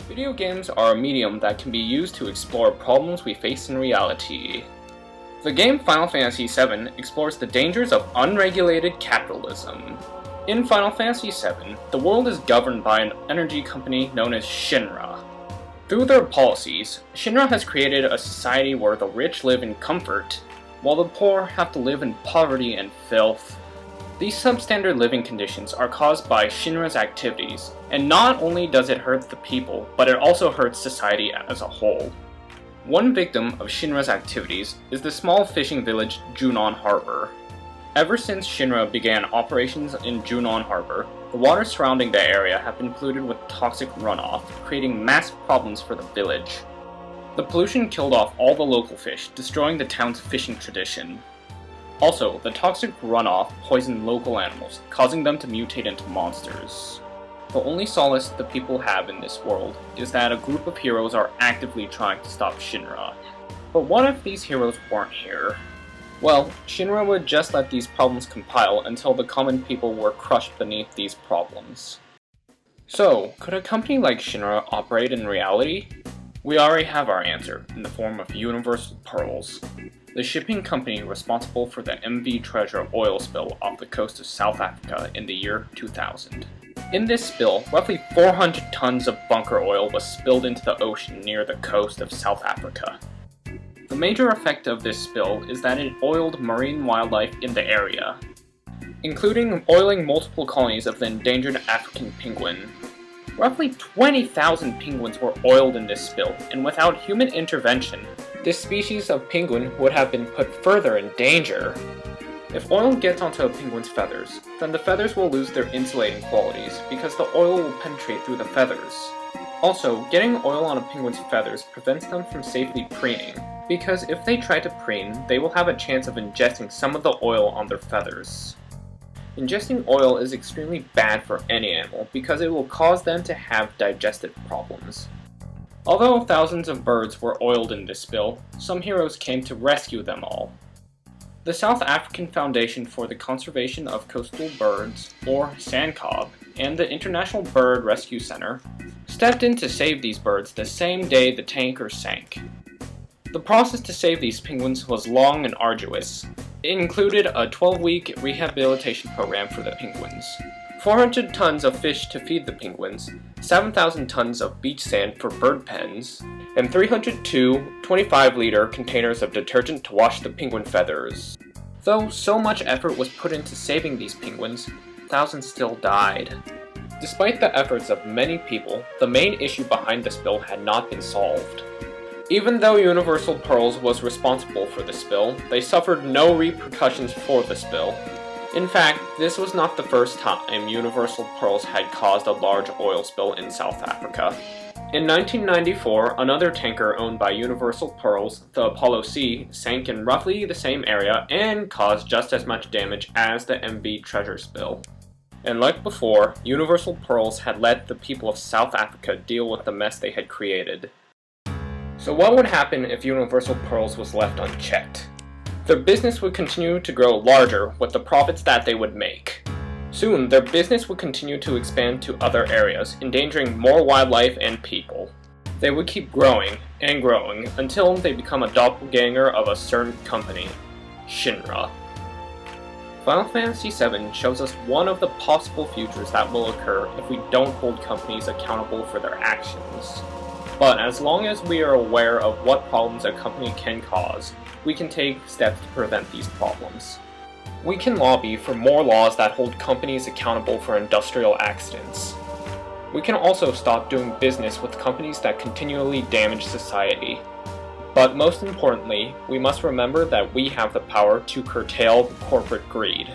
Video games are a medium that can be used to explore problems we face in reality. The game Final Fantasy VII explores the dangers of unregulated capitalism. In Final Fantasy VII, the world is governed by an energy company known as Shinra. Through their policies, Shinra has created a society where the rich live in comfort, while the poor have to live in poverty and filth. These substandard living conditions are caused by Shinra's activities, and not only does it hurt the people, but it also hurts society as a whole. One victim of Shinra's activities is the small fishing village Junon Harbor. Ever since Shinra began operations in Junon Harbor, the waters surrounding the area have been polluted with toxic runoff, creating massive problems for the village. The pollution killed off all the local fish, destroying the town's fishing tradition. Also, the toxic runoff poisoned local animals, causing them to mutate into monsters. The only solace the people have in this world is that a group of heroes are actively trying to stop Shinra. But what if these heroes weren't here? Well, Shinra would just let these problems compile until the common people were crushed beneath these problems. So, could a company like Shinra operate in reality? We already have our answer, in the form of Universal Pearls, the shipping company responsible for the MV Treasure oil spill off the coast of South Africa in the year 2000. In this spill, roughly 400 tons of bunker oil was spilled into the ocean near the coast of South Africa. The major effect of this spill is that it oiled marine wildlife in the area, including oiling multiple colonies of the endangered African penguin. Roughly 20,000 penguins were oiled in this spill, and without human intervention, this species of penguin would have been put further in danger. If oil gets onto a penguin's feathers, then the feathers will lose their insulating qualities because the oil will penetrate through the feathers. Also, getting oil on a penguin's feathers prevents them from safely preening, because if they try to preen, they will have a chance of ingesting some of the oil on their feathers. Ingesting oil is extremely bad for any animal because it will cause them to have digestive problems. Although thousands of birds were oiled in this spill, some heroes came to rescue them all. The South African Foundation for the Conservation of Coastal Birds, or SANCCOB, and the International Bird Rescue Center stepped in to save these birds the same day the tanker sank. The process to save these penguins was long and arduous. It included a 12-week rehabilitation program for the penguins, 400 tons of fish to feed the penguins, 7,000 tons of beach sand for bird pens, and 302 25-liter containers of detergent to wash the penguin feathers. Though so much effort was put into saving these penguins, thousands still died. Despite the efforts of many people, the main issue behind the spill had not been solved. Even though Universal Pearls was responsible for the spill, they suffered no repercussions for the spill. In fact, this was not the first time Universal Pearls had caused a large oil spill in South Africa. In 1994, another tanker owned by Universal Pearls, the Apollo C, sank in roughly the same area and caused just as much damage as the MV Treasure spill. And like before, Universal Pearls had let the people of South Africa deal with the mess they had created. So what would happen if Universal Pearls was left unchecked? Their business would continue to grow larger with the profits that they would make. Soon, their business would continue to expand to other areas, endangering more wildlife and people. They would keep growing and growing until they become a doppelganger of a certain company, Shinra. Final Fantasy VII shows us one of the possible futures that will occur if we don't hold companies accountable for their actions. But as long as we are aware of what problems a company can cause, we can take steps to prevent these problems. We can lobby for more laws that hold companies accountable for industrial accidents. We can also stop doing business with companies that continually damage society. But most importantly, we must remember that we have the power to curtail corporate greed.